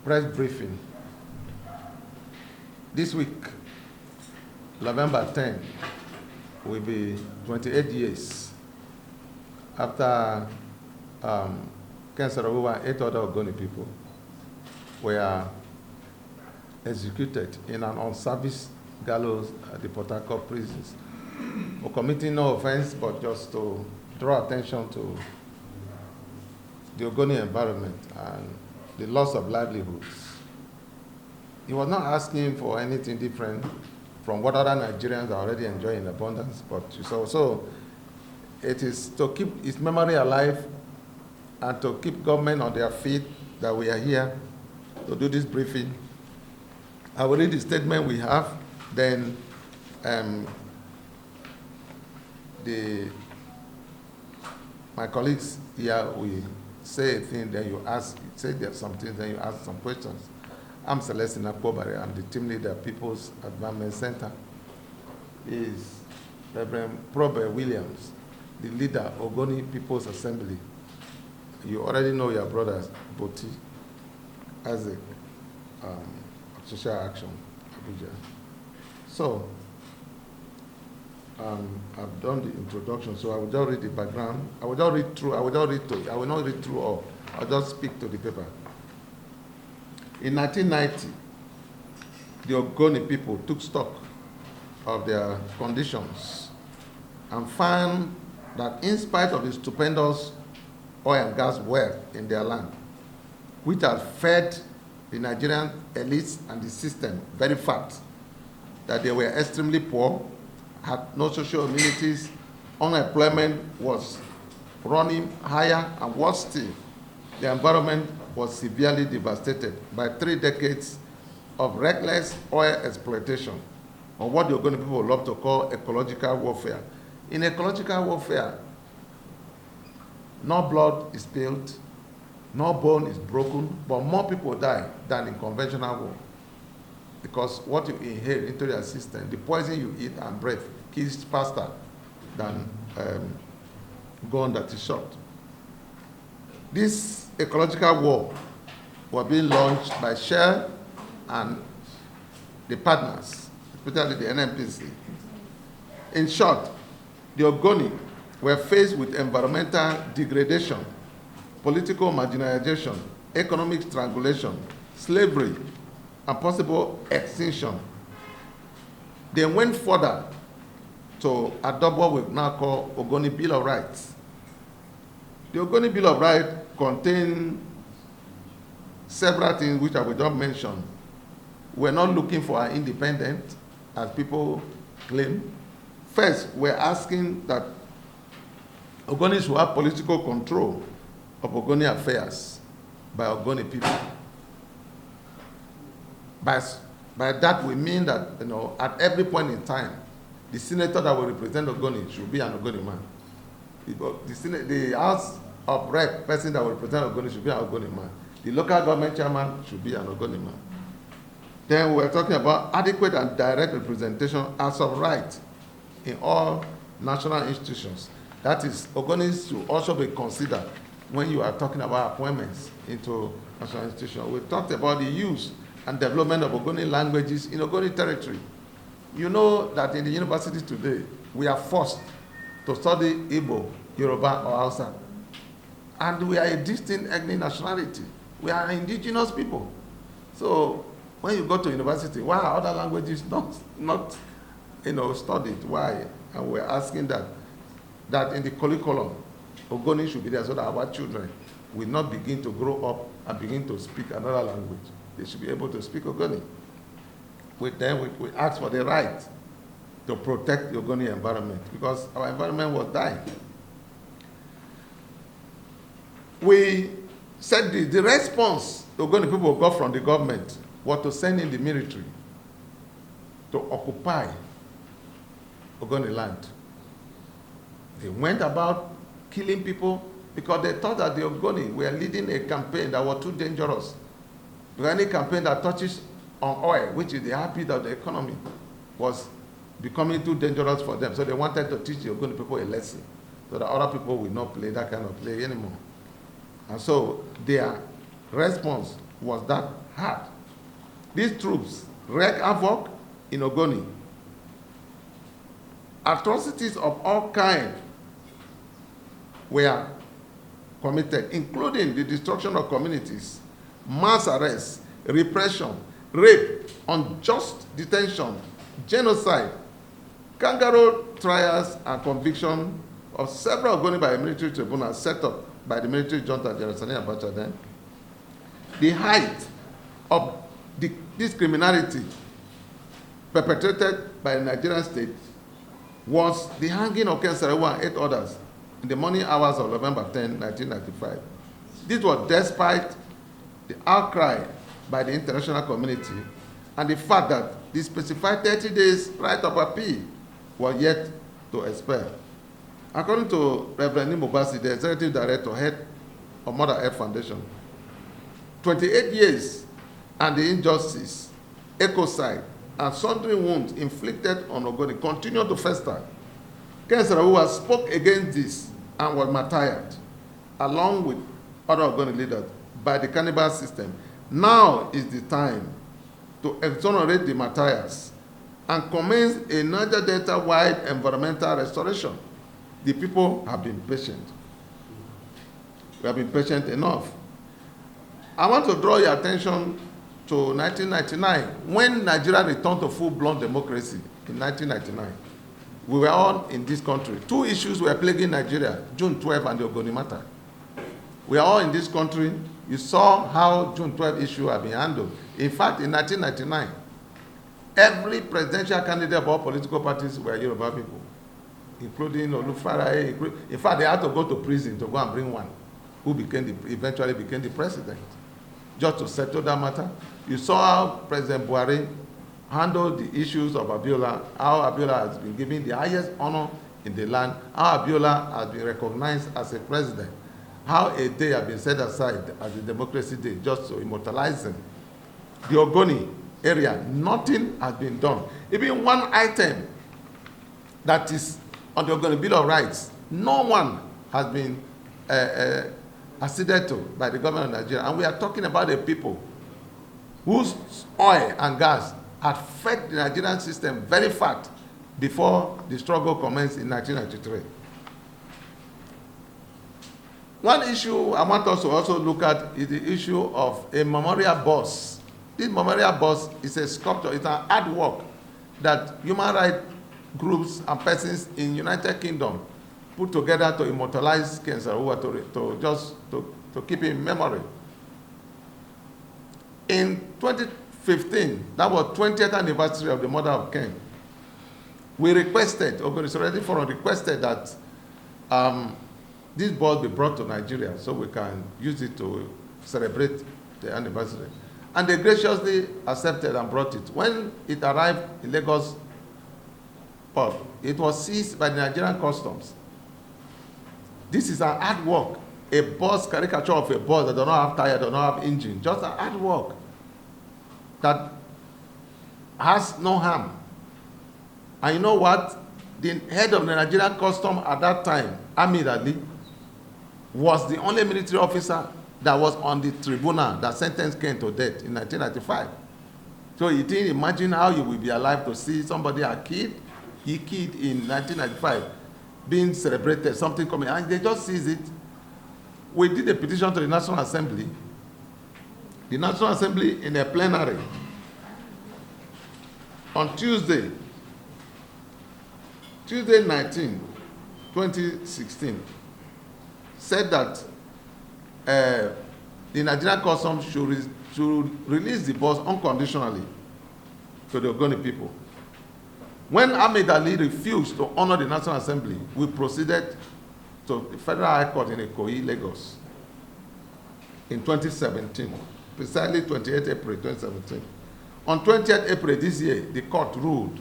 press briefing. This week, November 10, will be 28 years after KEN SAROWIWA and 8 other Ogoni people were executed in an on-service gallows at the Port Harcourt prisons for committing no offense, but just to draw attention to the Ogoni environment and the loss of livelihoods. He was not asking for anything different from what other Nigerians are already enjoying in abundance, but so it is to keep his memory alive and to keep government on their feet that we are here to do this briefing. I will read the statement we have, then my colleagues here will say a thing, then you say there's something, then you ask some questions. I'm Celestine Akpobare. I'm the team leader at People's Advancement Center. Is Reverend Probe Williams, the leader of Ogoni People's Assembly. You already know your brother, Boti, Isaac, Social Action, Abuja. So, I've done the introduction, so I will just read the background. I will not read through all. I'll just speak to the paper. In 1990, the Ogoni people took stock of their conditions and found that in spite of the stupendous oil and gas wealth in their land, which had fed the Nigerian elites and the system very fat, that they were extremely poor, had no social amenities, unemployment was running higher, and worse still, the environment was severely devastated by 3 decades of reckless oil exploitation, or what the Ogoni people love to call ecological warfare. In ecological warfare, no blood is spilled, no bone is broken, but more people die than in conventional war. Because what you inhale into your system, the poison you eat and breathe, kills faster than gun that is shot. This ecological war was being launched by Shell and the partners, especially the NNPC. In short, the Ogoni were faced with environmental degradation, political marginalization, economic strangulation, slavery, and possible extinction. They went further to adopt what we now call Ogoni Bill of Rights. The Ogoni Bill of Rights contains several things which I will just mention. We're not looking for an independent, as people claim. First, we're asking that Ogonis will have political control of Ogoni affairs by Ogoni people. By that we mean that, at every point in time, the senator that will represent Ogoni should be an Ogoni man. The House of Rep person that will represent Ogoni should be an Ogoni man. The local government chairman should be an Ogoni man. Then we're talking about adequate and direct representation as of right in all national institutions. That is, Ogonis should also be considered when you are talking about appointments into national institutions. We talked about the use and development of Ogoni languages in Ogoni territory. You know that in the universities today, we are forced to study Igbo, Yoruba, or Hausa. And we are a distinct ethnic nationality. We are indigenous people. So when you go to university, why are other languages not studied? Why? And we're asking that in the curriculum, Ogoni should be there so that our children will not begin to grow up and begin to speak another language. They should be able to speak Ogoni. We ask for the right to protect the Ogoni environment because our environment was dying. We said the response the Ogoni people got from the government was to send in the military to occupy Ogoni land. They went about killing people because they thought that the Ogoni were leading a campaign that was too dangerous. Because any campaign that touches on oil, which is the heartbeat of the economy, was becoming too dangerous for them. So they wanted to teach the Ogoni people a lesson so that other people will not play that kind of play anymore. And so their response was that hard. These troops wreaked havoc in Ogoni. Atrocities of all kinds were committed, including the destruction of communities, mass arrests, repression, rape, unjust detention, genocide, kangaroo trials and conviction of several Ogoni by a military tribunal set up by the military junta General Sani Abacha then. The height of this criminality perpetrated by the Nigerian state was the hanging of KEN SAROWIWA and 8 others in the morning hours of November 10, 1995. This was despite the outcry by the international community and the fact that the specified 30 days right of appeal was yet to expire. According to Reverend Nimobasi, the executive director, head of Mother Earth Foundation, 28 years and the injustice, ecocide, and sundry wounds inflicted on Ogoni continue to fester. KEN SAROWIWA spoke against this and was martyred, along with other Ogoni leaders, by the cannibal system. Now is the time to exonerate the martyrs and commence a Niger Delta-wide environmental restoration. The people have been patient. We have been patient enough. I want to draw your attention to 1999, when Nigeria returned to full-blown democracy in 1999. We were all in this country. 2 issues were plaguing Nigeria, June 12 and the Ogoni matter. We are all in this country. You saw how June 12 issue have been handled. In fact, in 1999, every presidential candidate of all political parties were Yoruba people, including Olufaraye. In fact, they had to go to prison to go and bring one who eventually became the president, just to settle that matter. You saw how President Buhari handled the issues of Abiola, how Abiola has been given the highest honor in the land, how Abiola has been recognized as a president, how a day has been set aside as a democracy day just to immortalize him. The Ogoni area, nothing has been done. Even one item that is on the Ogoni Bill of Rights, no one has been acceded to by the government of Nigeria. And we are talking about the people whose oil and gas had fed the Nigerian system very fat before the struggle commenced in 1993. One issue I want us to also look at is the issue of a memorial bus. This memorial bus is a sculpture, it's an artwork that human rights groups and persons in United Kingdom put together to immortalize KEN SAROWIWA, to keep in memory. In 2015, that was 20th anniversary of the murder of Ken, we requested, Ogoni Solidarity Forum requested that this ball be brought to Nigeria so we can use it to celebrate the anniversary. And they graciously accepted and brought it. When it arrived in Lagos port, it was seized by the Nigerian customs. This is an artwork, a bus, caricature of a bus that does not have tire, does not have engine, just an artwork that has no harm. And you know what? The head of the Nigerian custom at that time, Ahmed Ali, was the only military officer that was on the tribunal that sentenced Ken to death in 1995. So you didn't imagine how you will be alive to see somebody he killed in 1995, being celebrated, something coming, and they just seized it. We did a petition to the National Assembly. The National Assembly, in a plenary, on Tuesday 19, 2016, said that the Nigerian Customs should release the bus unconditionally to the Ogoni people. When Ahmed Ali refused to honor the National Assembly, we proceeded to the Federal High Court in Ikoyi, Lagos, in 2017, precisely 28 April 2017. On 20th April this year, the court ruled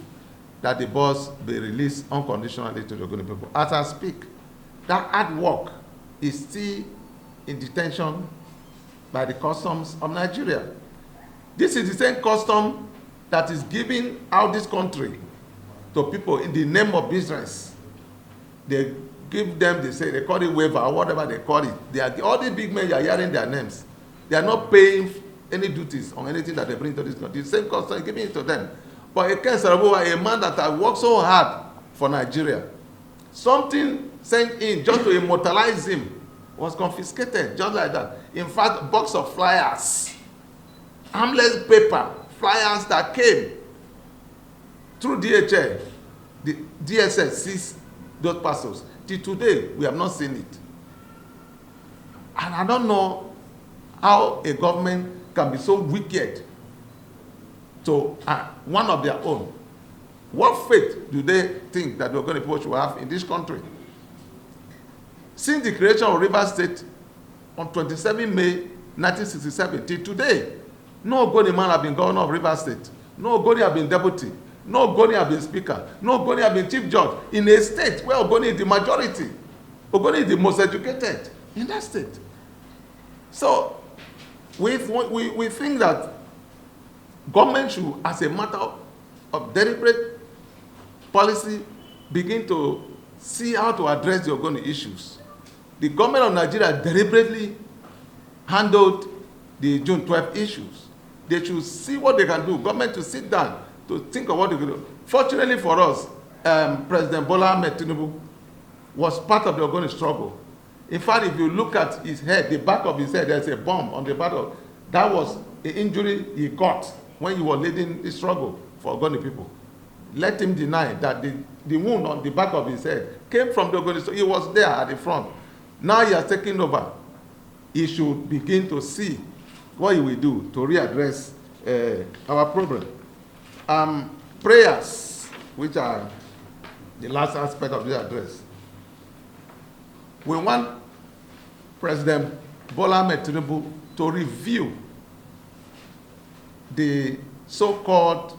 that the bus be released unconditionally to the Ogoni people. As I speak, that artwork is still in detention by the customs of Nigeria. This is the same custom that is giving out this country to people in the name of business. They give them, they call it waiver or whatever they call it. All the big men, you are hearing their names. They are not paying any duties on anything that they bring to this country. The same custom, giving it to them. But KEN SAROWIWA, a man that has worked so hard for Nigeria, something sent in just to immortalize him was confiscated, just like that. In fact, a box of flyers, harmless paper, flyers that came through DHL, the DSS seized those parcels. Till today, we have not seen it. And I don't know how a government can be so wicked to one of their own. What faith do they think that the Ogoni people should have in this country? Since the creation of Rivers State on 27 May 1967 till today, no Ogoni man has been governor of Rivers State. No Ogoni has been deputy. No Ogoni has been speaker. No Ogoni has been chief judge in a state where Ogoni is the majority. Ogoni is the most educated in that state. So we think that government should, as a matter of deliberate policy, begin to see how to address the Ogoni issues. The government of Nigeria deliberately handled the June 12 issues. They should see what they can do. Government to sit down to think of what they can do. Fortunately for us, President Bola Ahmed Tinubu was part of the Ogoni struggle. In fact, if you look at his head, the back of his head, there's a bomb on the back of that was an injury he got when he was leading the struggle for Ogoni people. Let him deny that the wound on the back of his head came from the Ogoni struggle. He was there at the front. Now he has taken over. He should begin to see what he will do to readdress our problem. Prayers, which are the last aspect of this address. We want President Bola Ahmed Tinubu to review the so-called